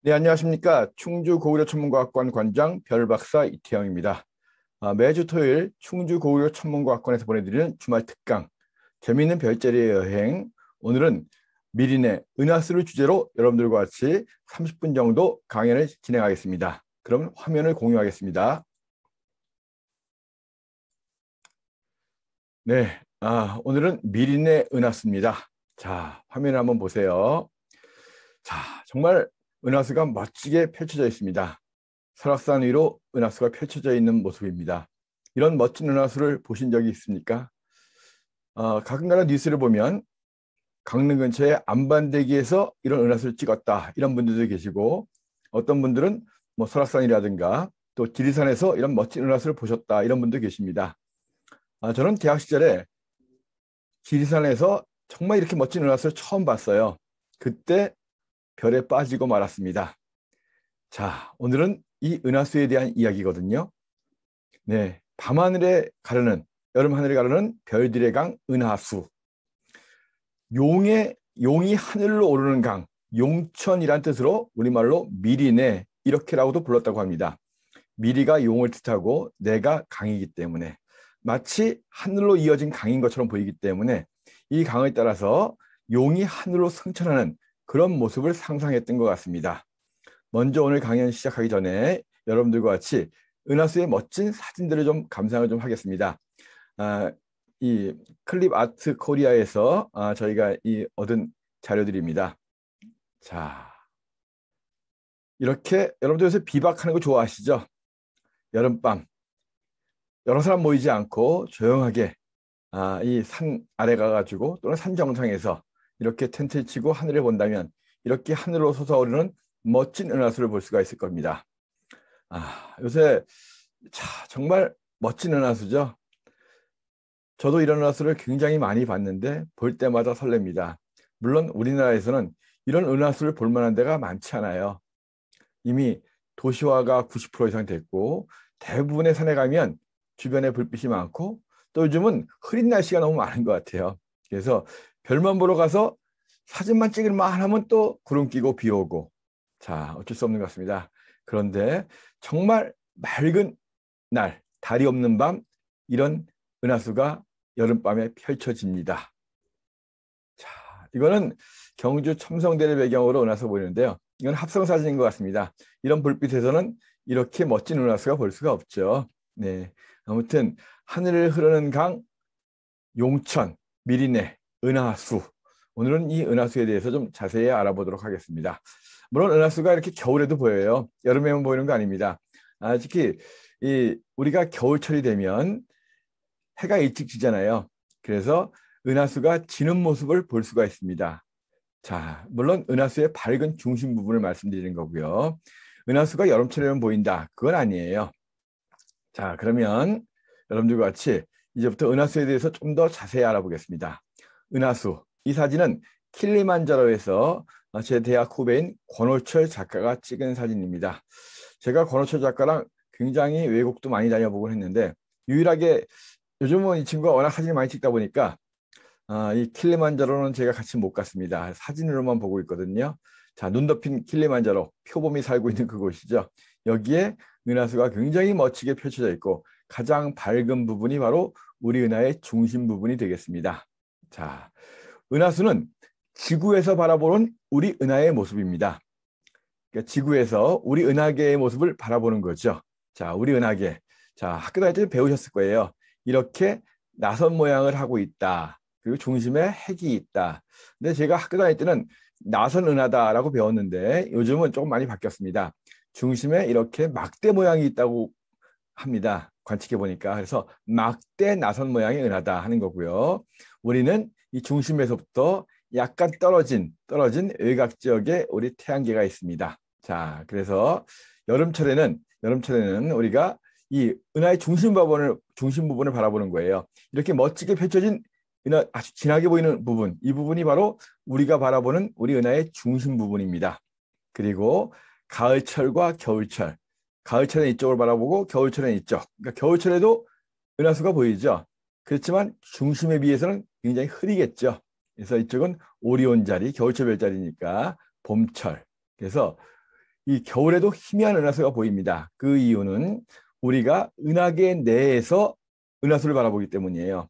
네, 안녕하십니까. 충주 고구려천문과학관 관장 별박사 이태영입니다. 매주 토요일 충주 고구려천문과학관에서 보내드리는 주말 특강, 재미있는 별자리의 여행. 오늘은 미린의 은하수를 주제로 여러분들과 같이 30분 정도 강연을 진행하겠습니다. 그럼 화면을 공유하겠습니다. 네, 오늘은 미린의 은하수입니다. 자, 화면을 한번 보세요. 자, 정말 은하수가 멋지게 펼쳐져 있습니다. 설악산 위로 은하수가 펼쳐져 있는 모습입니다. 이런 멋진 은하수를 보신 적이 있습니까? 가끔가다 뉴스를 보면 강릉 근처에 안반대기에서 이런 은하수를 찍었다, 이런 분들도 계시고, 어떤 분들은 뭐 설악산이라든가 또 지리산에서 이런 멋진 은하수를 보셨다, 이런 분도 계십니다. 저는 대학 시절에 지리산에서 정말 이렇게 멋진 은하수를 처음 봤어요. 그때 별에 빠지고 말았습니다. 자, 오늘은 이 은하수에 대한 이야기거든요. 네, 밤하늘에 가르는, 여름 하늘에 가르는 별들의 강 은하수. 용이 하늘로 오르는 강, 용천이란 뜻으로 우리말로 미리네, 이렇게라고도 불렀다고 합니다. 미리가 용을 뜻하고 내가 강이기 때문에, 마치 하늘로 이어진 강인 것처럼 보이기 때문에 이 강을 따라서 용이 하늘로 승천하는 그런 모습을 상상했던 것 같습니다. 먼저 오늘 강연 시작하기 전에 여러분들과 같이 은하수의 멋진 사진들을 좀 감상을 좀 하겠습니다. 이 클립 아트 코리아에서 저희가 얻은 자료들입니다. 자, 이렇게 여러분들 요새 비박하는 거 좋아하시죠? 여름밤 여러 사람 모이지 않고 조용하게 이 산 아래 가가지고 또는 산 정상에서 이렇게 텐트를 치고 하늘을 본다면 이렇게 하늘로 솟아오르는 멋진 은하수를 볼 수가 있을 겁니다. 요새 정말 멋진 은하수죠. 저도 이런 은하수를 굉장히 많이 봤는데 볼 때마다 설렙니다. 물론 우리나라에서는 이런 은하수를 볼 만한 데가 많지 않아요. 이미 도시화가 90% 이상 됐고 대부분의 산에 가면 주변에 불빛이 많고 또 요즘은 흐린 날씨가 너무 많은 것 같아요. 그래서 별만 보러 가서 사진만 찍을 만하면 또 구름 끼고 비 오고, 자, 어쩔 수 없는 것 같습니다. 그런데 정말 맑은 날, 달이 없는 밤, 이런 은하수가 여름밤에 펼쳐집니다. 자, 이거는 경주 첨성대를 배경으로 은하수 보이는데요. 이건 합성 사진인 것 같습니다. 이런 불빛에서는 이렇게 멋진 은하수가 볼 수가 없죠. 네, 아무튼 하늘을 흐르는 강, 용천, 미리네, 은하수. 오늘은 이 은하수에 대해서 좀 자세히 알아보도록 하겠습니다. 물론 은하수가 이렇게 겨울에도 보여요. 여름에만 보이는 거 아닙니다. 특히 우리가 겨울철이 되면 해가 일찍 지잖아요. 그래서 은하수가 지는 모습을 볼 수가 있습니다. 자, 물론 은하수의 밝은 중심 부분을 말씀드리는 거고요. 은하수가 여름철에만 보인다, 그건 아니에요. 자, 그러면 여러분들과 같이 이제부터 은하수에 대해서 좀 더 자세히 알아보겠습니다. 은하수, 이 사진은 킬리만자로에서 제 대학 후배인 권호철 작가가 찍은 사진입니다. 제가 권호철 작가랑 굉장히 외국도 많이 다녀보곤 했는데 유일하게 요즘은 이 친구가 워낙 사진을 많이 찍다 보니까 이 킬리만자로는 제가 같이 못 갔습니다. 사진으로만 보고 있거든요. 자, 눈 덮인 킬리만자로, 표범이 살고 있는 그곳이죠. 여기에 은하수가 굉장히 멋지게 펼쳐져 있고 가장 밝은 부분이 바로 우리 은하의 중심 부분이 되겠습니다. 자, 은하수는 지구에서 바라보는 우리 은하의 모습입니다. 그러니까 지구에서 우리 은하계의 모습을 바라보는 거죠. 자, 우리 은하계. 자, 학교 다닐 때 배우셨을 거예요. 이렇게 나선 모양을 하고 있다. 그리고 중심에 핵이 있다. 근데 제가 학교 다닐 때는 나선 은하다라고 배웠는데 요즘은 조금 많이 바뀌었습니다. 중심에 이렇게 막대 모양이 있다고 합니다. 관측해 보니까. 그래서 막대 나선 모양의 은하다 하는 거고요. 우리는 이 중심에서부터 약간 떨어진 외곽 지역에 우리 태양계가 있습니다. 자, 그래서 여름철에는 우리가 이 은하의 중심 부분을 바라보는 거예요. 이렇게 멋지게 펼쳐진 은하, 아주 진하게 보이는 부분, 이 부분이 바로 우리가 바라보는 우리 은하의 중심 부분입니다. 그리고 가을철과 겨울철, 가을철엔 이쪽을 바라보고 겨울철엔 이쪽. 그러니까 겨울철에도 은하수가 보이죠. 그렇지만 중심에 비해서는 굉장히 흐리겠죠. 그래서 이쪽은 오리온 자리, 겨울철 별자리니까 봄철. 그래서 이 겨울에도 희미한 은하수가 보입니다. 그 이유는 우리가 은하계 내에서 은하수를 바라보기 때문이에요.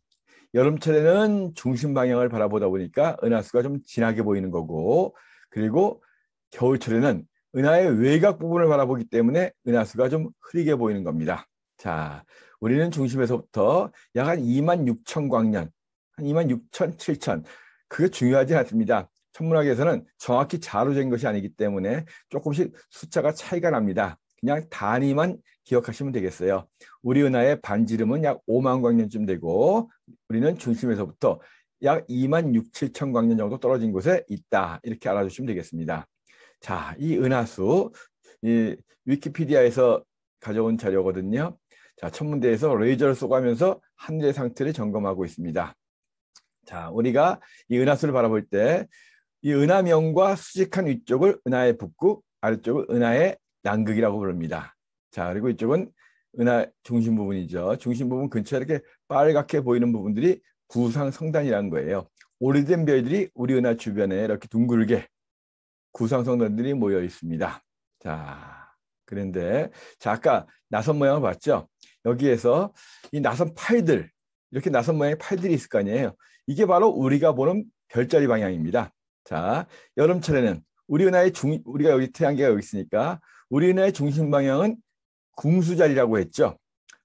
여름철에는 중심 방향을 바라보다 보니까 은하수가 좀 진하게 보이는 거고, 그리고 겨울철에는 은하의 외곽 부분을 바라보기 때문에 은하수가 좀 흐리게 보이는 겁니다. 자, 우리는 중심에서부터 약 한 26,000 광년, 한 26,000, 7,000, 그게 중요하지 않습니다. 천문학에서는 정확히 자로 잰 것이 아니기 때문에 조금씩 숫자가 차이가 납니다. 그냥 단위만 기억하시면 되겠어요. 우리 은하의 반지름은 약 5만 광년쯤 되고, 우리는 중심에서부터 약 2만 6, 7천 광년 정도 떨어진 곳에 있다. 이렇게 알아주시면 되겠습니다. 자, 이 은하수, 이 위키피디아에서 가져온 자료거든요. 자, 천문대에서 레이저를 쏘가면서 하늘의 상태를 점검하고 있습니다. 자, 우리가 이 은하수를 바라볼 때 이 은하명과 수직한 위쪽을 은하의 북극, 아래쪽을 은하의 남극이라고 부릅니다. 자, 그리고 이쪽은 은하 중심 부분이죠. 중심 부분 근처에 이렇게 빨갛게 보이는 부분들이 구상성단이라는 거예요. 오래된 별들이 우리 은하 주변에 이렇게 둥글게 구상성단들이 모여 있습니다. 자, 그런데 자, 아까 나선 모양을 봤죠? 여기에서 이 나선 팔들, 이렇게 나선 모양의 팔들이 있을 거 아니에요. 이게 바로 우리가 보는 별자리 방향입니다. 자, 여름철에는 우리 은하의 우리가 여기 태양계가 여기 있으니까 우리 은하의 중심 방향은 궁수자리라고 했죠.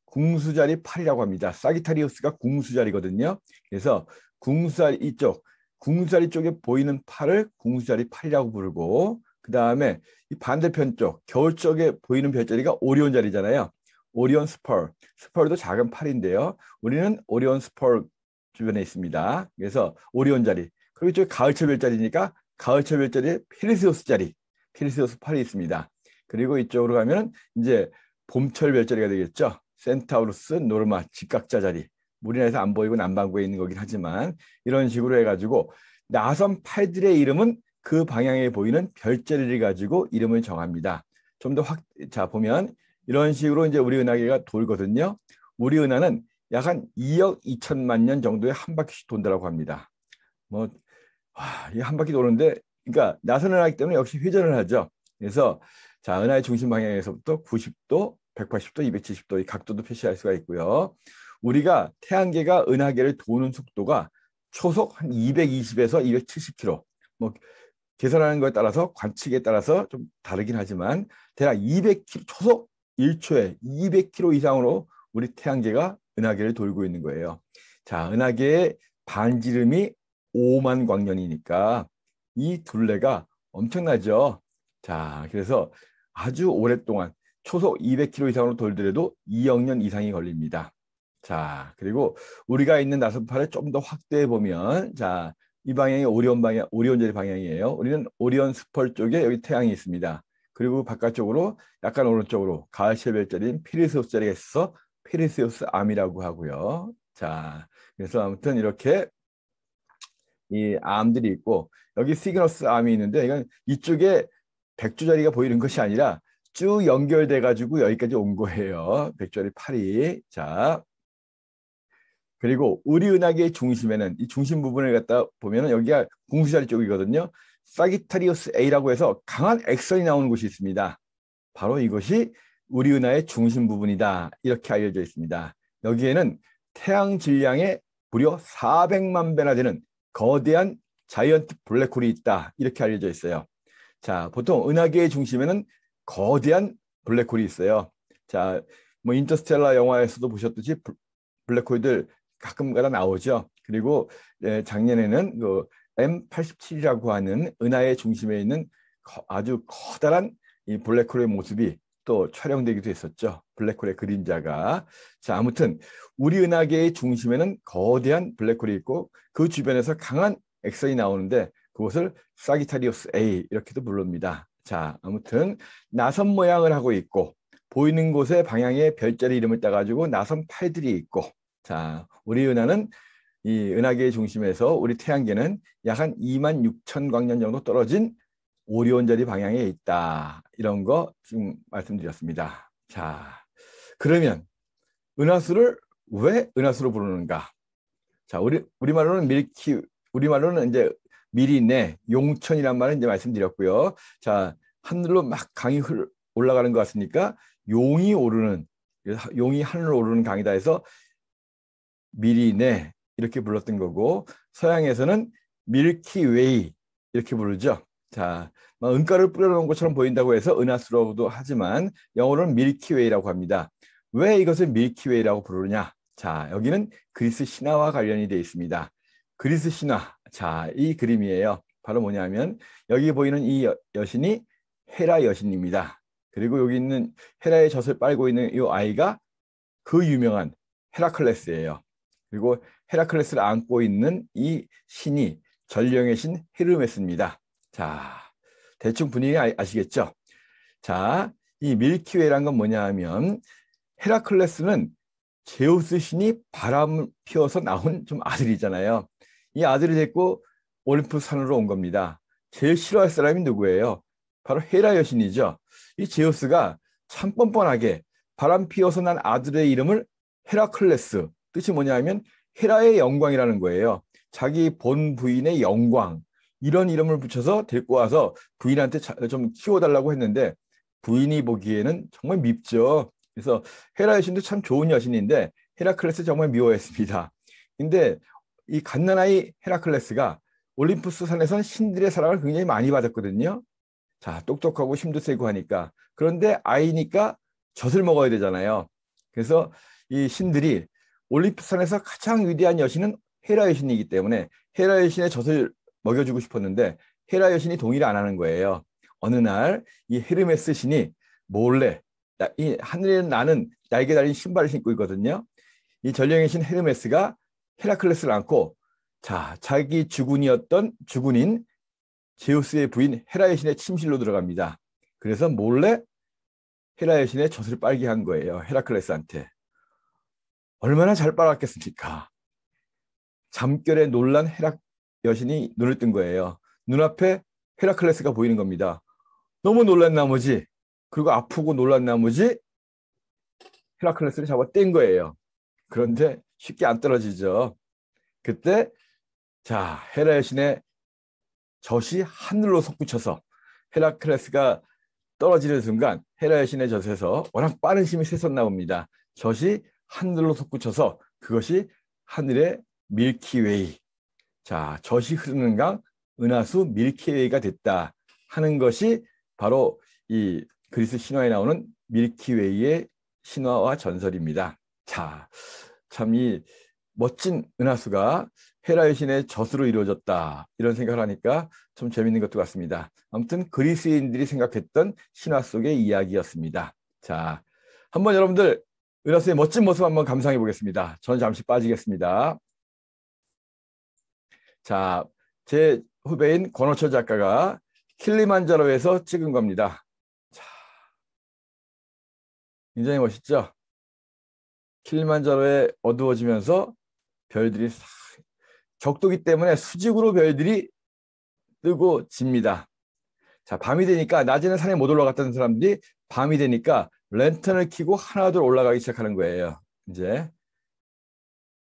궁수자리 8이라고 합니다. 사기타리우스가 궁수자리거든요. 그래서 궁수자리 이쪽, 궁수자리 쪽에 보이는 8을 궁수자리 8이라고 부르고, 그 다음에 이 반대편 쪽, 겨울 쪽에 보이는 별자리가 오리온 자리잖아요. 오리온 스펄, 스펄도 작은 8인데요. 우리는 오리온 스펄 주변에 있습니다. 그래서 오리온 자리. 그리고 이쪽에 가을철 별자리니까 가을철 별자리에 페르세우스 자리, 페르세우스 8이 있습니다. 그리고 이쪽으로 가면 이제 봄철 별자리가 되겠죠. 센타우루스, 노르마, 직각자 자리. 우리나라에서 안 보이고 남반구에 있는 거긴 하지만 이런 식으로 해가지고 나선 팔들의 이름은 그 방향에 보이는 별자리를 가지고 이름을 정합니다. 좀 더 자, 보면 이런 식으로 이제 우리 은하계가 돌거든요. 우리 은하는 약 한 2억 2천만 년 정도에 한 바퀴씩 돈다고 합니다. 뭐, 이 한 바퀴 도는데, 그러니까 나선을 하기 때문에 역시 회전을 하죠. 그래서 자, 은하의 중심 방향에서부터 90도, 180도, 270도 이 각도도 표시할 수가 있고요. 우리가 태양계가 은하계를 도는 속도가 초속 한 220에서 270km. 뭐 계산하는 것에 따라서 관측에 따라서 좀 다르긴 하지만 대략 200km, 초속 1초에 200km 이상으로 우리 태양계가 은하계를 돌고 있는 거예요. 자, 은하계의 반지름이 5만 광년이니까 이 둘레가 엄청나죠. 자, 그래서 아주 오랫동안 초속 200km 이상으로 돌더라도 2억 년 이상이 걸립니다. 자, 그리고 우리가 있는 나선팔을 좀 더 확대해 보면, 자, 이 방향이 오리온 방향, 오리온 자리 방향이에요. 우리는 오리온 스펄 쪽에 여기 태양이 있습니다. 그리고 바깥쪽으로 약간 오른쪽으로 가을철 별자리인 피르세우스 자리가 있어서 피르세우스 암이라고 하고요. 자, 그래서 아무튼 이렇게 이 암들이 있고 여기 시그너스 암이 있는데 이건 이쪽에 백주자리가 보이는 것이 아니라 쭉 연결돼 가지고 여기까지 온 거예요. 백주자리 8이. 자, 그리고 우리 은하계의 중심에는 이 중심 부분을 갖다 보면은 여기가 궁수자리 쪽이거든요. 사기타리우스 A라고 해서 강한 액선이 나오는 곳이 있습니다. 바로 이것이 우리 은하의 중심 부분이다. 이렇게 알려져 있습니다. 여기에는 태양 질량의 무려 400만 배나 되는 거대한 자이언트 블랙홀이 있다. 이렇게 알려져 있어요. 자, 보통 은하계의 중심에는 거대한 블랙홀이 있어요. 자, 뭐 인터스텔라 영화에서도 보셨듯이 블랙홀들 가끔가다 나오죠. 그리고 작년에는 그 M87이라고 하는 은하의 중심에 있는 아주 커다란 이 블랙홀의 모습이 또 촬영되기도 했었죠. 블랙홀의 그림자가. 자, 아무튼 우리 은하계의 중심에는 거대한 블랙홀이 있고 그 주변에서 강한 액선이 나오는데 그것을 사기타리우스 A 이렇게도 부릅니다. 자, 아무튼 나선 모양을 하고 있고 보이는 곳의 방향의 별자리 이름을 따가지고 나선 팔들이 있고, 자, 우리 은하는 이 은하계의 중심에서 우리 태양계는 약 한 2만 6천 광년 정도 떨어진 오리온 자리 방향에 있다. 이런 거 지금 말씀드렸습니다. 자, 그러면 은하수를 왜 은하수로 부르는가? 자, 우리말로는 우리말로는 이제 미리네, 용천이란 말을 이제 말씀드렸고요. 자, 하늘로 막 강이 올라가는 것 같으니까 용이 오르는, 용이 하늘로 오르는 강이다 해서 미리네 이렇게 불렀던 거고, 서양에서는 밀키웨이 이렇게 부르죠. 자, 은가를 뿌려놓은 것처럼 보인다고 해서 은하수라고도 하지만 영어로는 밀키웨이라고 합니다. 왜 이것을 밀키웨이라고 부르느냐? 자, 여기는 그리스 신화와 관련이 되어 있습니다. 그리스 신화, 자, 이 그림이에요. 바로 뭐냐면 여기 보이는 이 여신이 헤라 여신입니다. 그리고 여기 있는 헤라의 젖을 빨고 있는 이 아이가 그 유명한 헤라클레스예요. 그리고 헤라클레스를 안고 있는 이 신이 전령의 신 헤르메스입니다. 자, 대충 분위기 아시겠죠? 자, 이 밀키웨이란 건 뭐냐 하면 헤라클레스는 제우스 신이 바람을 피워서 나온 좀 아들이잖아요. 이 아들이 됐고 올림푸스 산으로 온 겁니다. 제일 싫어할 사람이 누구예요? 바로 헤라 여신이죠. 이 제우스가 참 뻔뻔하게 바람 피워서 난 아들의 이름을 헤라클레스, 뜻이 뭐냐면 헤라의 영광이라는 거예요. 자기 본 부인의 영광, 이런 이름을 붙여서 데리고 와서 부인한테 좀 키워달라고 했는데 부인이 보기에는 정말 밉죠. 그래서 헤라 여신도 참 좋은 여신인데 헤라클레스 정말 미워했습니다. 근데 이 갓난아이 헤라클레스가 올림푸스 산에선 신들의 사랑을 굉장히 많이 받았거든요. 자, 똑똑하고 힘도 세고 하니까. 그런데 아이니까 젖을 먹어야 되잖아요. 그래서 이 신들이 올림푸스 산에서 가장 위대한 여신은 헤라 여신이기 때문에 헤라 여신의 젖을 먹여주고 싶었는데 헤라 여신이 동의를 안 하는 거예요. 어느 날 이 헤르메스 신이 몰래, 이 하늘에 나는 날개 달린 신발을 신고 있거든요. 이 전령의 신 헤르메스가 헤라클레스를 안고, 자, 자기 주군인 제우스의 부인 헤라 여신의 침실로 들어갑니다. 그래서 몰래 헤라 여신의 젖을 빨게 한 거예요. 헤라클레스한테. 얼마나 잘 빨았겠습니까? 잠결에 놀란 헤라 여신이 눈을 뜬 거예요. 눈앞에 헤라클레스가 보이는 겁니다. 너무 놀란 나머지, 그리고 아프고 놀란 나머지 헤라클레스를 잡아 뗀 거예요. 그런데 쉽게 안 떨어지죠. 그때 자, 헤라 여신의 젖이 하늘로 솟구쳐서 헤라클레스가 떨어지는 순간 헤라 여신의 젖에서 워낙 빠른 힘이 솟았나 봅니다. 젖이 하늘로 솟구쳐서 그것이 하늘의 밀키웨이, 자, 젖이 흐르는 강 은하수 밀키웨이가 됐다 하는 것이 바로 이 그리스 신화에 나오는 밀키웨이의 신화와 전설입니다. 자, 참 이 멋진 은하수가 헤라 여신의 젖으로 이루어졌다, 이런 생각을 하니까 좀 재밌는 것도 같습니다. 아무튼 그리스인들이 생각했던 신화 속의 이야기였습니다. 자, 한번 여러분들 은하수의 멋진 모습 한번 감상해 보겠습니다. 저는 잠시 빠지겠습니다. 자, 제 후배인 권호철 작가가 킬리만자로에서 찍은 겁니다. 자, 굉장히 멋있죠? 킬리만자로에 어두워지면서 별들이 적도기 때문에 수직으로 별들이 뜨고 집니다. 자, 밤이 되니까 낮에는 산에 못 올라갔던 사람들이 밤이 되니까 랜턴을 켜고 하나둘 올라가기 시작하는 거예요. 이제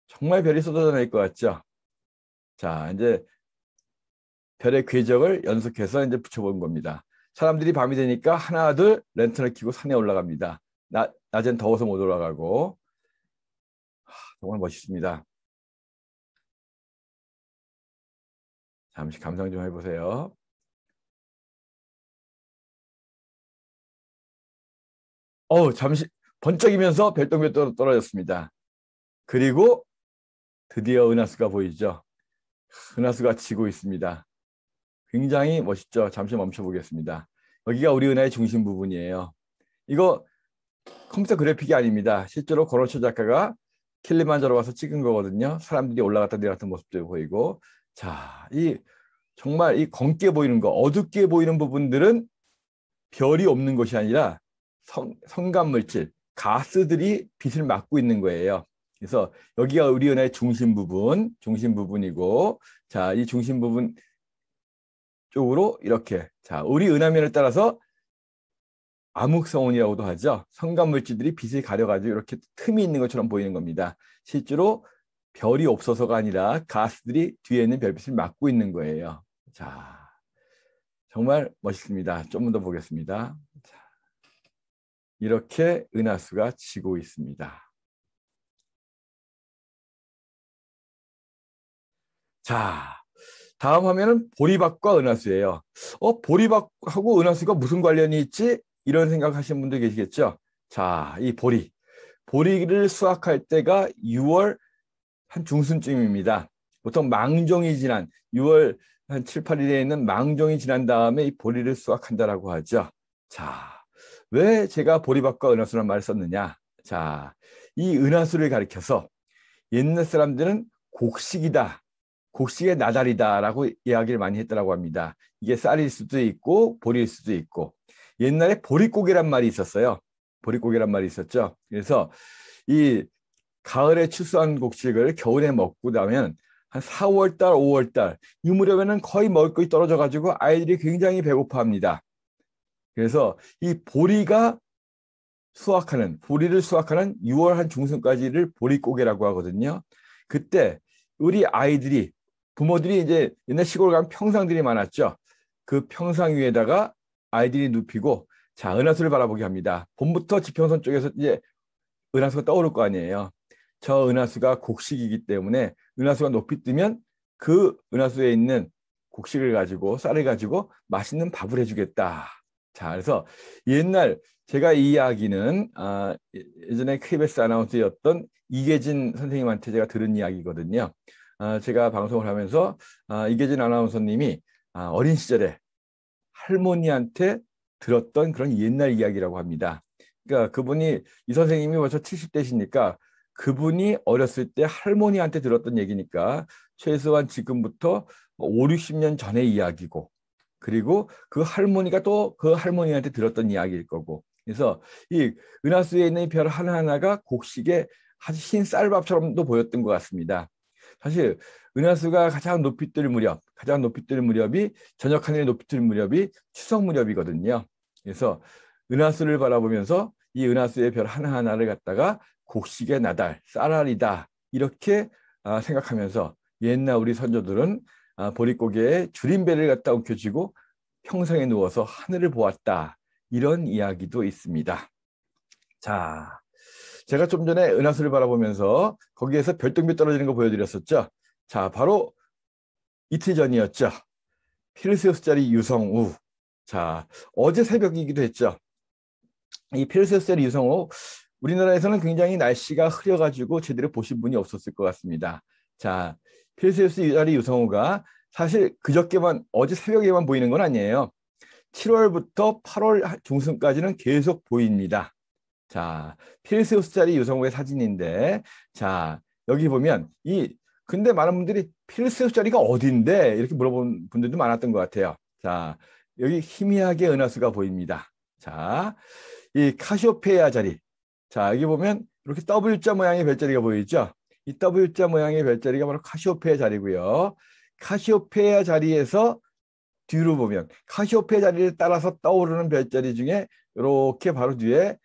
정말 별이 쏟아져 낼 것 같죠? 자, 이제 별의 궤적을 연속해서 이제 붙여본 겁니다. 사람들이 밤이 되니까 하나둘 랜턴을 켜고 산에 올라갑니다. 낮엔 더워서 못 올라가고. 정말 멋있습니다. 잠시 감상 좀 해보세요. 잠시 번쩍이면서 별똥별 떨어졌습니다. 그리고 드디어 은하수가 보이죠. 은하수가 지고 있습니다. 굉장히 멋있죠. 잠시 멈춰 보겠습니다. 여기가 우리 은하의 중심 부분이에요. 이거 컴퓨터 그래픽이 아닙니다. 실제로 권호철 작가가 킬리만자로 와서 찍은 거거든요. 사람들이 올라갔다 내려갔던 모습도 보이고. 자, 정말 이 검게 보이는 거, 어둡게 보이는 부분들은 별이 없는 것이 아니라 성간물질, 가스들이 빛을 막고 있는 거예요. 그래서 여기가 우리 은하의 중심 부분이고, 자, 이 중심 부분 쪽으로 이렇게, 자, 우리 은하면을 따라서 암흑성운이라고도 하죠. 성간물질들이 빛을 가려가지고 이렇게 틈이 있는 것처럼 보이는 겁니다. 실제로 별이 없어서가 아니라 가스들이 뒤에 있는 별빛을 막고 있는 거예요. 자, 정말 멋있습니다. 좀 더 보겠습니다. 자, 이렇게 은하수가 치고 있습니다. 자, 다음 화면은 보리밥과 은하수예요. 보리밥하고 은하수가 무슨 관련이 있지? 이런 생각하시는 분들 계시겠죠? 자, 이 보리를 수확할 때가 6월 한 중순쯤입니다. 보통 망종이 지난 6월 한 7, 8일에 있는 망종이 지난 다음에 이 보리를 수확한다라고 하죠. 자, 왜 제가 보리밥과 은하수라는 말을 썼느냐? 자, 이 은하수를 가리켜서 옛날 사람들은 곡식이다, 곡식의 나달이다라고 이야기를 많이 했다라고 합니다. 이게 쌀일 수도 있고 보리일 수도 있고, 옛날에 보릿고개란 말이 있었어요. 보릿고개란 말이 있었죠. 그래서 이 가을에 추수한 곡식을 겨울에 먹고 나면 한 4월 달, 5월 달 이 무렵에는 거의 먹을 것이 떨어져 가지고 아이들이 굉장히 배고파합니다. 그래서 이 보리를 수확하는 6월 한 중순까지를 보릿고개라고 하거든요. 그때 우리 아이들이, 부모들이 이제 옛날 시골 가면 평상들이 많았죠. 그 평상 위에다가 아이들이 눕히고 자, 은하수를 바라보게 합니다. 봄부터 지평선 쪽에서 이제 은하수가 떠오를 거 아니에요. 저 은하수가 곡식이기 때문에 은하수가 높이 뜨면 그 은하수에 있는 곡식을 가지고, 쌀을 가지고 맛있는 밥을 해주겠다. 자, 그래서 옛날 제가 이 이야기는 예전에 KBS 아나운서였던 이계진 선생님한테 제가 들은 이야기거든요. 제가 방송을 하면서 이계진 아나운서님이 어린 시절에 할머니한테 들었던 그런 옛날 이야기라고 합니다. 그러니까 그분이, 이 선생님이 벌써 70대시니까 그분이 어렸을 때 할머니한테 들었던 얘기니까 최소한 지금부터 5, 60년 전의 이야기고, 그리고 그 할머니가 또 그 할머니한테 들었던 이야기일 거고, 그래서 이 은하수에 있는 이 별 하나하나가 곡식의 아주 흰 쌀밥처럼도 보였던 것 같습니다. 사실 은하수가 가장 높이 뜰 무렵이, 저녁 하늘에 높이 뜰 무렵이 추석 무렵이거든요. 그래서 은하수를 바라보면서 이 은하수의 별 하나하나를 갖다가 곡식의 나달, 쌀알이다, 이렇게 생각하면서 옛날 우리 선조들은 보릿고개에 줄임배를 갖다 움켜쥐고 평상에 누워서 하늘을 보았다, 이런 이야기도 있습니다. 자, 제가 좀 전에 은하수를 바라보면서 거기에서 별똥별 떨어지는 거 보여드렸었죠. 자, 바로 이틀 전이었죠. 펠시우스짜리 유성우. 자, 어제 새벽이기도 했죠. 이 펠시우스짜리 유성우, 우리나라에서는 굉장히 날씨가 흐려가지고 제대로 보신 분이 없었을 것 같습니다. 자, 펠시우스짜리 유성우가 사실 어제 새벽에만 보이는 건 아니에요. 7월부터 8월 중순까지는 계속 보입니다. 자, 펠시우스짜리 유성우의 사진인데, 자, 여기 보면 근데 많은 분들이 펠시우스짜리가 어딘데? 이렇게 물어본 분들도 많았던 것 같아요. 자, 여기 희미하게 은하수가 보입니다. 자, 이 카시오페이아 자리. 자, 여기 보면 이렇게 W자 모양의 별자리가 보이죠? 이 W자 모양의 별자리가 바로 카시오페이아 자리고요. 카시오페이아 자리에서 뒤로 보면 카시오페이아 자리를 따라서 떠오르는 별자리 중에 이렇게 바로 뒤에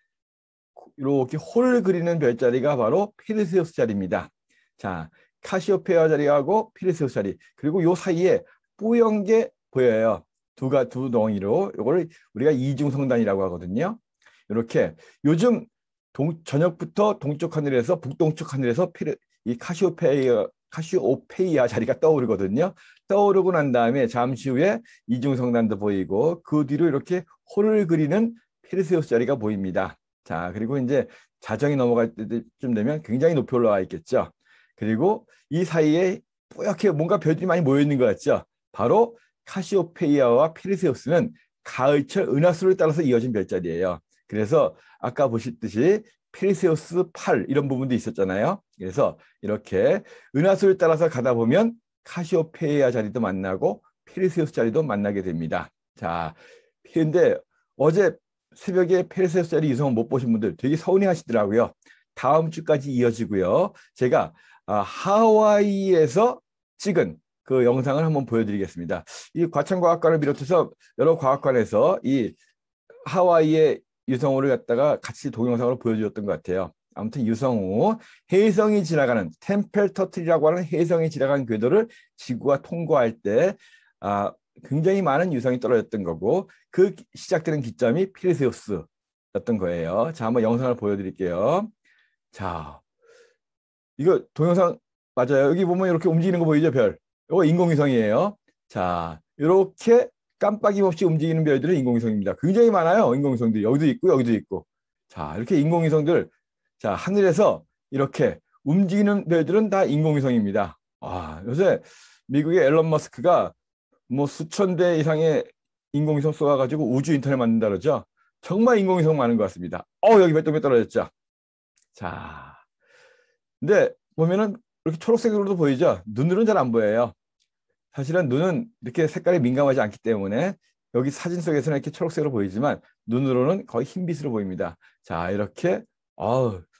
이렇게 홀을 그리는 별자리가 바로 페르세우스 자리입니다. 자, 카시오페아 자리하고 페르세우스 자리, 그리고 요 사이에 뿌연 게 보여요. 두 덩이로. 요거를 우리가 이중성단이라고 하거든요. 이렇게 요즘 저녁부터 동쪽 하늘에서 북동쪽 하늘에서 이 카시오페이아 자리가 떠오르거든요. 떠오르고 난 다음에 잠시 후에 이중성단도 보이고 그 뒤로 이렇게 홀을 그리는 페르세우스 자리가 보입니다. 자, 그리고 이제 자정이 넘어갈 때쯤 되면 굉장히 높이 올라와 있겠죠. 그리고 이 사이에 뿌옇게 뭔가 별들이 많이 모여 있는 것 같죠. 바로 카시오페이아와 페르세우스는 가을철 은하수를 따라서 이어진 별자리예요. 그래서 아까 보셨듯이 페르세우스 8 이런 부분도 있었잖아요. 그래서 이렇게 은하수를 따라서 가다 보면 카시오페이아 자리도 만나고 페르세우스 자리도 만나게 됩니다. 자, 근데 어제 새벽에 페르세우스 자리 유성을 못 보신 분들 되게 서운해하시더라고요. 다음 주까지 이어지고요. 제가 하와이에서 찍은 그 영상을 한번 보여드리겠습니다. 이 과천과학관을 비롯해서 여러 과학관에서 이 하와이의 유성우를 갖다가 같이 동영상으로 보여주었던 것 같아요. 아무튼 유성우, 혜성이 지나가는 템펠 터틀이라고 하는 혜성이 지나가는 궤도를 지구가 통과할 때 굉장히 많은 유성이 떨어졌던 거고 그 시작되는 기점이 피르세우스였던 거예요. 자, 한번 영상을 보여드릴게요. 자, 이거 동영상 맞아요. 여기 보면 이렇게 움직이는 거 보이죠? 별. 이거 인공위성이에요. 자, 이렇게 깜빡임 없이 움직이는 별들은 인공위성입니다. 굉장히 많아요. 인공위성들이. 여기도 있고 여기도 있고. 자, 이렇게 인공위성들, 자, 하늘에서 이렇게 움직이는 별들은 다 인공위성입니다. 아, 요새 미국의 앨런 머스크가 뭐 수천 대 이상의 인공위성 쏘아가지고 우주 인터넷 만든다 그러죠. 정말 인공위성 많은 것 같습니다. 여기 몇 동에 떨어졌죠. 자, 근데 보면은 이렇게 초록색으로도 보이죠. 눈으로는 잘 안 보여요. 사실은 눈은 이렇게 색깔이 민감하지 않기 때문에 여기 사진 속에서는 이렇게 초록색으로 보이지만 눈으로는 거의 흰빛으로 보입니다. 자, 이렇게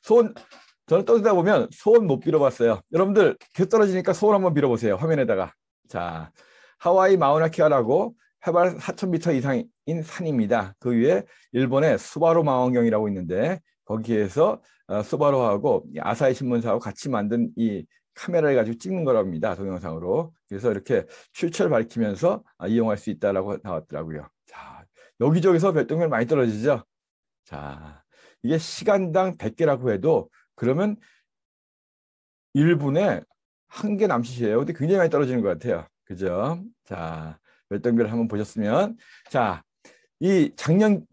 소원, 저는 떠들다 보면 소원 못 빌어봤어요. 여러분들 계속 떨어지니까 소원 한번 빌어보세요. 화면에다가. 자, 하와이 마우나케아라고 해발 4,000m 이상인 산입니다. 그 위에 일본의 수바루 망원경이라고 있는데 거기에서 수바루하고 아사히 신문사하고 같이 만든 이 카메라를 가지고 찍는 거랍니다. 동영상으로. 그래서 이렇게 출처를 밝히면서 이용할 수 있다라고 나왔더라고요. 자, 여기저기서 별똥별 많이 떨어지죠. 자, 이게 시간당 100개라고 해도 그러면 1분에 1개 남짓이에요. 근데 굉장히 많이 떨어지는 것 같아요. 그죠? 자, 별똥별 한번 보셨으면. 자, 이 작년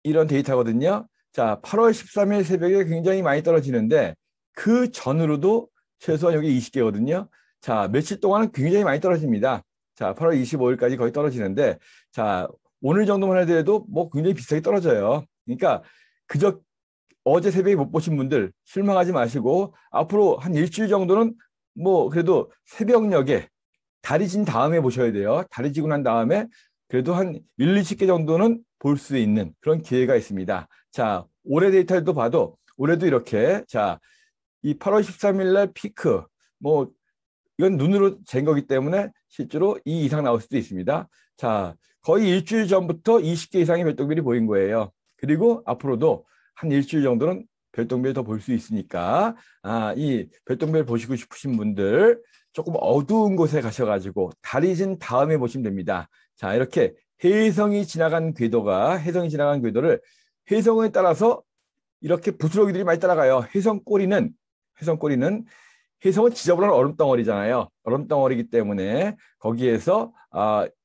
이런 데이터거든요. 자, 8월 13일 새벽에 굉장히 많이 떨어지는데 그 전으로도 최소한 여기 20개거든요. 자, 며칠 동안은 굉장히 많이 떨어집니다. 자, 8월 25일까지 거의 떨어지는데 자, 오늘 정도만 해도 뭐 굉장히 비슷하게 떨어져요. 그러니까 그저 어제 새벽에 못 보신 분들 실망하지 마시고 앞으로 한 일주일 정도는 뭐 그래도 새벽녘에 달이 진 다음에 보셔야 돼요. 달이 지고 난 다음에 그래도 한 1, 20개 정도는 볼 수 있는 그런 기회가 있습니다. 자, 올해 데이터도 봐도 올해도 이렇게 자, 이 8월 13일 날 피크 뭐 이건 눈으로 잰 거기 때문에 실제로 2 이상 나올 수도 있습니다. 자, 거의 일주일 전부터 20개 이상의 별똥별이 보인 거예요. 그리고 앞으로도 한 일주일 정도는 별똥별 더 볼 수 있으니까 이 별똥별 보시고 싶으신 분들 조금 어두운 곳에 가셔가지고 달이 진 다음에 보시면 됩니다. 자, 이렇게 혜성이 지나간 궤도를 혜성에 따라서 이렇게 부스러기들이 많이 따라가요. 혜성은 지저분한 얼음덩어리잖아요. 얼음덩어리이기 때문에 거기에서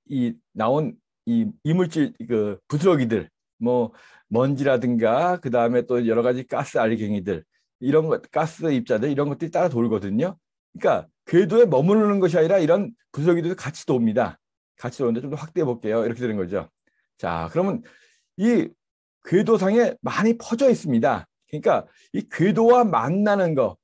이 나온 이 이물질 그 부스러기들 뭐 먼지라든가 그 다음에 또 여러 가지 가스 알갱이들 이런 것 가스 입자들 이런 것들이 따라 돌거든요. 그러니까 궤도에 머무르는 것이 아니라 이런 부스러기들도 같이 돕니다. 같이 도는데 좀 더 확대해 볼게요. 이렇게 되는 거죠. 자, 그러면 이 궤도상에 많이 퍼져 있습니다. 그러니까 이 궤도와 만나는 거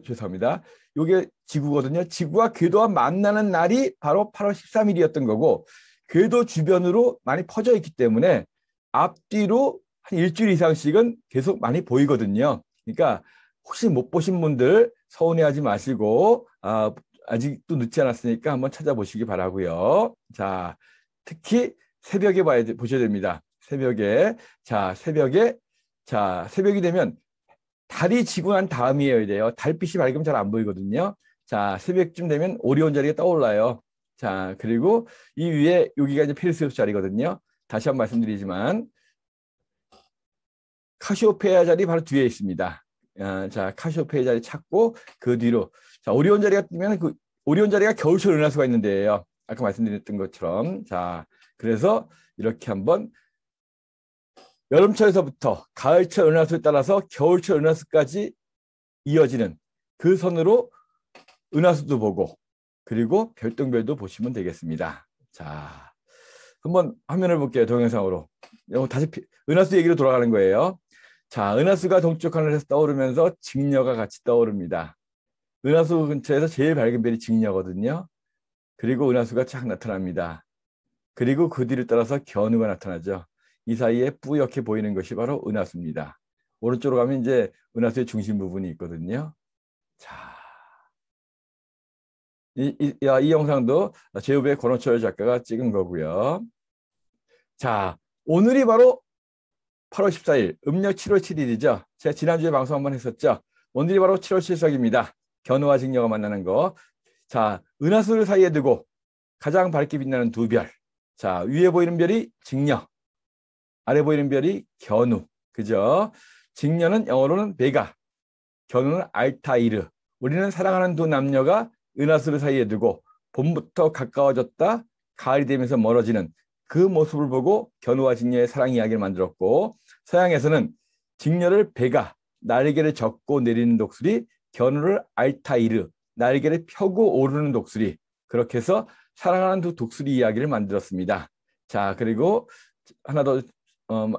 죄송합니다. 이게 지구거든요. 지구와 궤도와 만나는 날이 바로 8월 13일이었던 거고 궤도 주변으로 많이 퍼져 있기 때문에 앞뒤로 한 일주일 이상씩은 계속 많이 보이거든요. 그러니까 혹시 못 보신 분들 서운해하지 마시고 아직도 늦지 않았으니까 한번 찾아보시기 바라고요. 자, 특히 새벽에 보셔야 됩니다. 새벽에 새벽이 되면 달이 지고 난 다음이어야 돼요. 달빛이 밝으면 잘 안 보이거든요. 자, 새벽쯤 되면 오리온 자리가 떠올라요. 자, 그리고 이 위에 여기가 이제 페르세우스 자리거든요. 다시 한번 말씀드리지만 카시오페아 자리 바로 뒤에 있습니다. 자, 카시오페아 자리 찾고 그 뒤로 자, 오리온 자리가 뜨면 그 오리온 자리가 겨울철 은하수가 있는 데예요. 아까 말씀드렸던 것처럼. 자, 그래서 이렇게 한번 여름철에서부터 가을철 은하수에 따라서 겨울철 은하수까지 이어지는 그 선으로 은하수도 보고 그리고 별똥별도 보시면 되겠습니다. 자, 한번 화면을 볼게요. 동영상으로. 다시 은하수 얘기로 돌아가는 거예요. 자, 은하수가 동쪽 하늘에서 떠오르면서 직녀가 같이 떠오릅니다. 은하수 근처에서 제일 밝은 별이 직녀거든요. 그리고 은하수가 착 나타납니다. 그리고 그 뒤를 따라서 견우가 나타나죠. 이 사이에 뿌옇게 보이는 것이 바로 은하수입니다. 오른쪽으로 가면 이제 은하수의 중심 부분이 있거든요. 자, 이 영상도 제후배 권호철 작가가 찍은 거고요. 자, 오늘이 바로 8월 14일, 음력 7월 7일이죠. 제가 지난주에 방송 한번 했었죠. 오늘이 바로 7월 7석입니다. 견우와 직녀가 만나는 거. 자, 은하수를 사이에 두고 가장 밝게 빛나는 두 별. 자, 위에 보이는 별이 직녀, 아래 보이는 별이 견우. 그죠? 직녀는 영어로는 베가, 견우는 알타이르. 우리는 사랑하는 두 남녀가 은하수를 사이에 두고 봄부터 가까워졌다 가을이 되면서 멀어지는 그 모습을 보고 견우와 직녀의 사랑 이야기를 만들었고, 서양에서는 직녀를 베가, 날개를 젓고 내리는 독수리, 견우를 알타이르, 날개를 펴고 오르는 독수리, 그렇게 해서 사랑하는 두 독수리 이야기를 만들었습니다. 자, 그리고 하나 더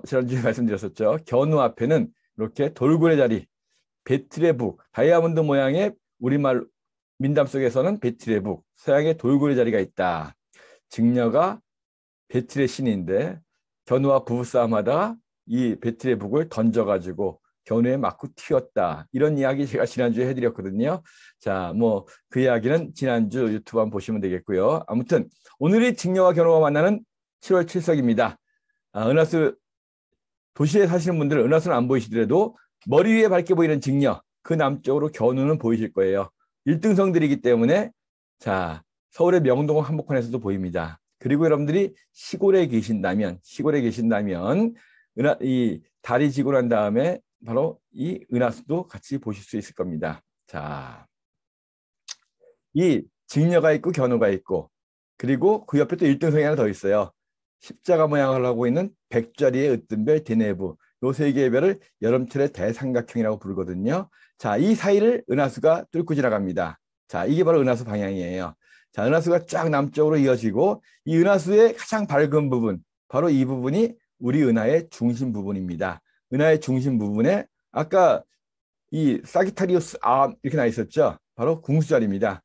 지난주에 말씀드렸었죠. 견우 앞에는 이렇게 돌고래 자리, 베틀의 북, 다이아몬드 모양의 우리말 민담 속에서는 베틀의 북, 서양의 돌고래 자리가 있다. 직녀가 베틀의 신인데 견우와 부부싸움하다가 이 베틀의 북을 던져가지고 견우에 맞고 튀었다. 이런 이야기 제가 지난주에 해드렸거든요. 자, 뭐 그 이야기는 지난주 유튜브 한번 보시면 되겠고요. 아무튼 오늘이 직녀와 견우가 만나는 7월 7석입니다. 은하수 도시에 사시는 분들은 은하수는 안 보이시더라도 머리 위에 밝게 보이는 직녀, 그 남쪽으로 견우는 보이실 거예요. 1등성들이기 때문에 자, 서울의 명동 한복판에서도 보입니다. 그리고 여러분들이 시골에 계신다면 이 달이 지고 난 다음에 바로 이 은하수도 같이 보실 수 있을 겁니다. 자, 이 직녀가 있고 견우가 있고, 그리고 그 옆에 또 1등성이 하나 더 있어요. 십자가 모양을 하고 있는 백자리의 으뜸별 대내부, 요 세 개의 별을 여름철의 대삼각형이라고 부르거든요. 자, 이 사이를 은하수가 뚫고 지나갑니다. 자, 이게 바로 은하수 방향이에요. 자, 은하수가 쫙 남쪽으로 이어지고, 이 은하수의 가장 밝은 부분, 바로 이 부분이 우리 은하의 중심 부분입니다. 은하의 중심 부분에 아까 이 사기타리우스 이렇게 나 있었죠. 바로 궁수자리입니다.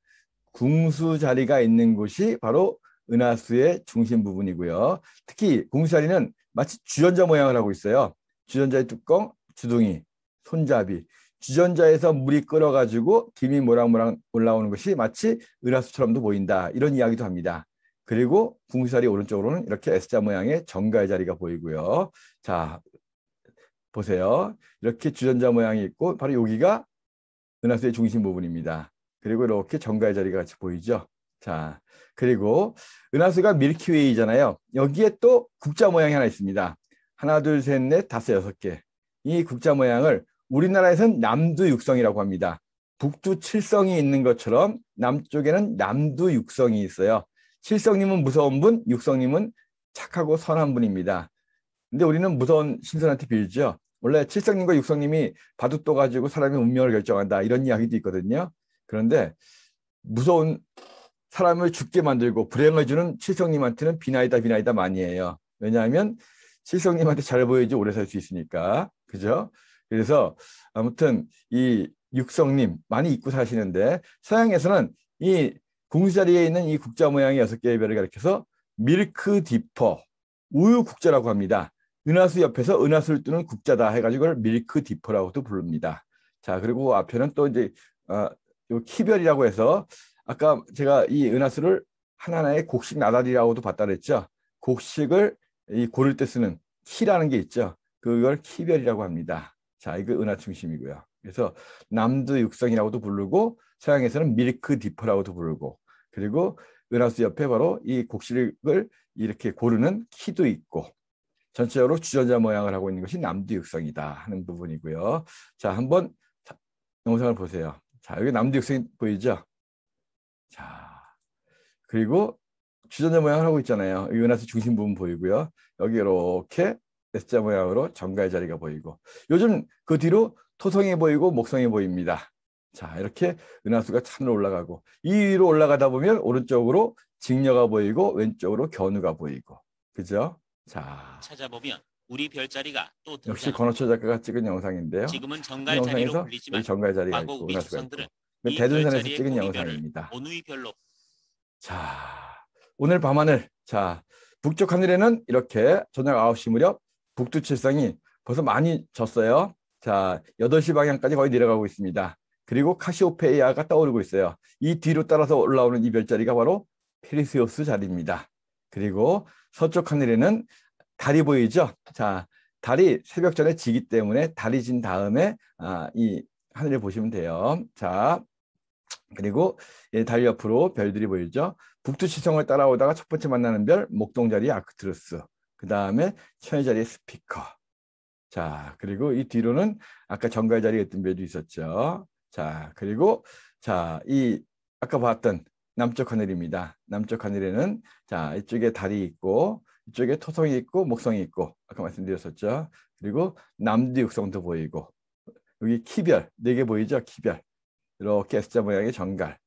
궁수자리가 있는 곳이 바로 은하수의 중심 부분이고요. 특히 궁수자리는 마치 주전자 모양을 하고 있어요. 주전자의 뚜껑, 주둥이, 손잡이. 주전자에서 물이 끓어가지고 김이 모락모락 올라오는 것이 마치 은하수처럼도 보인다. 이런 이야기도 합니다. 그리고 궁수자리 오른쪽으로는 이렇게 S자 모양의 정갈 자리가 보이고요. 자, 보세요. 이렇게 주전자 모양이 있고 바로 여기가 은하수의 중심 부분입니다. 그리고 이렇게 정갈 자리가 같이 보이죠. 자, 그리고 은하수가 밀키웨이잖아요. 여기에 또 국자 모양이 하나 있습니다. 하나, 둘, 셋, 넷, 다섯, 여섯 개. 이 국자 모양을 우리나라에서는 남두육성이라고 합니다. 북두 칠성이 있는 것처럼 남쪽에는 남두육성이 있어요. 칠성님은 무서운 분, 육성님은 착하고 선한 분입니다. 근데 우리는 무서운 신선한테 빌죠. 원래 칠성님과 육성님이 바둑 떠가지고 사람의 운명을 결정한다, 이런 이야기도 있거든요. 그런데 무서운 사람을 죽게 만들고 불행을 주는 칠성님한테는 비나이다 많이 해요. 왜냐하면 칠성님한테 잘 보여야지 오래 살 수 있으니까. 그죠? 그래서 아무튼 이 육성님 많이 잊고 사시는데, 서양에서는 이 궁수자리에 있는 이 국자 모양의 6개의 별을 가리켜서 밀크 디퍼, 우유 국자라고 합니다. 은하수 옆에서 은하수를 뜨는 국자다 해가지고 그걸 밀크 디퍼라고도 부릅니다. 자, 그리고 앞에는 또 이제 요 키별이라고 해서 아까 제가 이 은하수를 하나하나의 곡식 나달이라고도 봤다 그랬죠. 곡식을 이 고를 때 쓰는 키라는 게 있죠. 그걸 키별이라고 합니다. 자, 이거 은하 중심이고요. 그래서 남두육성이라고도 부르고 서양에서는 밀크 디퍼라고도 부르고, 그리고 은하수 옆에 바로 이 곡식을 이렇게 고르는 키도 있고, 전체적으로 주전자 모양을 하고 있는 것이 남두육성이다 하는 부분이고요. 자, 한번 영상을 보세요. 자, 여기 남두육성이 보이죠? 자, 그리고 주전자 모양을 하고 있잖아요. 이 은하수 중심 부분 보이고요. 여기 이렇게 S자 모양으로 정갈 자리가 보이고, 요즘 그 뒤로 토성이 보이고 목성이 보입니다. 자, 이렇게 은하수가 산으로 올라가고, 이 위로 올라가다 보면 오른쪽으로 직녀가 보이고 왼쪽으로 견우가 보이고, 그죠? 자, 찾아보면 우리 별자리가 또 역시 등장합니다. 권호철 작가가 찍은 영상인데요. 지금은 이 정갈 자리로 영상에서 불리지만 여기 정갈 자리가 과거 있고 우리 은하수가 있고, 조상들은 이 대둔산에서 별자리의 찍은 고리별을 영상입니다. 온누이 별로. 자, 오늘 밤하늘. 자, 북쪽 하늘에는 이렇게 저녁 9시 무렵 북두칠성이 벌써 많이 졌어요. 자, 8시 방향까지 거의 내려가고 있습니다. 그리고 카시오페이아가 떠오르고 있어요. 이 뒤로 따라서 올라오는 이 별자리가 바로 페르세우스 자리입니다. 그리고 서쪽 하늘에는 달이 보이죠? 자, 달이 새벽 전에 지기 때문에 달이 진 다음에 이 하늘을 보시면 돼요. 자, 그리고 달 옆으로 별들이 보이죠? 북두칠성을 따라오다가 첫 번째 만나는 별 목동자리 아크투루스. 그 다음에 천여자리의 스피커. 자, 그리고 이 뒤로는 아까 정갈 자리에 있던 별도 있었죠. 자, 그리고 자, 이 아까 봤던 남쪽 하늘입니다. 남쪽 하늘에는 자, 이쪽에 달이 있고 이쪽에 토성이 있고 목성이 있고 아까 말씀드렸었죠. 그리고 남두 육성도 보이고 여기 키별 4개 보이죠? 키별. 이렇게 S자 모양의 정갈.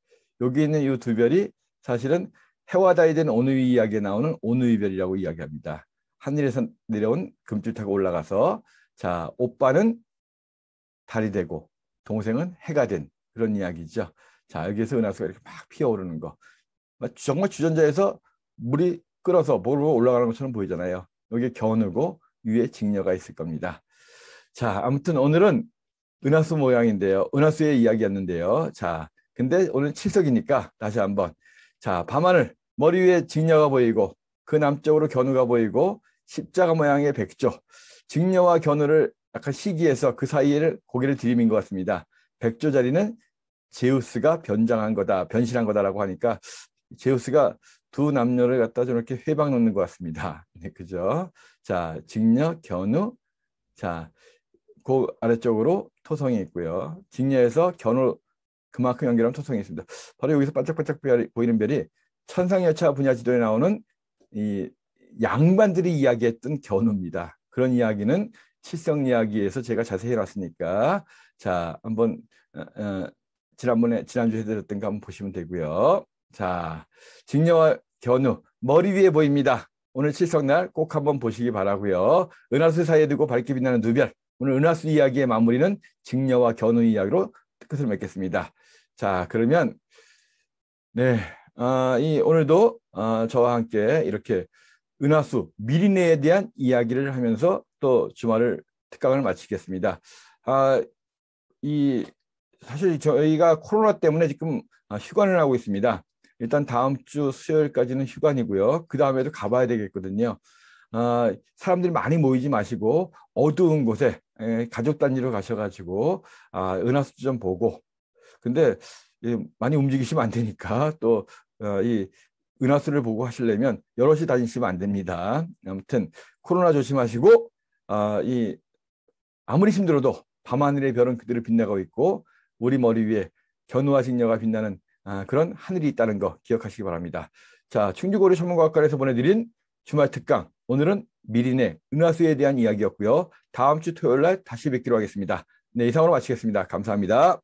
여기 있는 이 두 별이 사실은 해와 달이 된 오누이 이야기에 나오는 오누이별이라고 이야기합니다. 하늘에서 내려온 금줄 타고 올라가서 자, 오빠는 달이 되고 동생은 해가 된 그런 이야기죠. 자, 여기에서 은하수가 이렇게 막 피어오르는 거. 정말 주전자에서 물이 끓어서 보로 올라가는 것처럼 보이잖아요. 여기 겨누고 위에 직녀가 있을 겁니다. 자, 아무튼 오늘은 은하수 모양인데요. 은하수의 이야기였는데요. 자, 근데 오늘 칠석이니까 다시 한번. 자, 밤하늘 머리 위에 직녀가 보이고 그 남쪽으로 견우가 보이고 십자가 모양의 백조. 직녀와 견우를 약간 시기해서 그 사이에를 고개를 들이민 것 같습니다. 백조 자리는 제우스가 변장한 거다, 변신한 거다라고 하니까 제우스가 두 남녀를 갖다 좀 이렇게 회방 놓는 것 같습니다. 네, 그죠? 자, 직녀, 견우. 자, 그 아래쪽으로 토성이 있고요. 직녀에서 견우 그만큼 연결하면 토성이 있습니다. 바로 여기서 반짝반짝 보이는 별이 천상열차 분야 지도에 나오는 이 양반들이 이야기했던 견우입니다. 그런 이야기는 칠성 이야기에서 제가 자세히 해놨으니까 자, 한번 지난주에 해드렸던 거 한번 보시면 되고요. 자, 직녀와 견우 머리 위에 보입니다. 오늘 칠성날 꼭 한번 보시기 바라고요. 은하수 사이에 두고 밝게 빛나는 두 별. 오늘 은하수 이야기의 마무리는 직녀와 견우 이야기로 끝을 맺겠습니다. 자, 그러면 네, 오늘도 저와 함께 이렇게 은하수 미리네에 대한 이야기를 하면서 또 주말을 특강을 마치겠습니다. 사실 저희가 코로나 때문에 지금 휴관을 하고 있습니다. 일단 다음 주 수요일까지는 휴관이고요. 그 다음에도 가봐야 되겠거든요. 사람들이 많이 모이지 마시고 어두운 곳에 가족 단위로 가셔가지고 은하수 좀 보고. 근데 많이 움직이시면 안 되니까 또 이 은하수를 보고 하시려면 여럿이 다니시면 안 됩니다. 아무튼 코로나 조심하시고 아무리 힘들어도 밤하늘의 별은 그대로 빛나고 있고 우리 머리 위에 견우와 직녀가 빛나는 그런 하늘이 있다는 거 기억하시기 바랍니다. 자, 충주고려 천문과학관에서 보내드린 주말 특강, 오늘은 미리네 은하수에 대한 이야기였고요. 다음 주 토요일 날 다시 뵙기로 하겠습니다. 네, 이상으로 마치겠습니다. 감사합니다.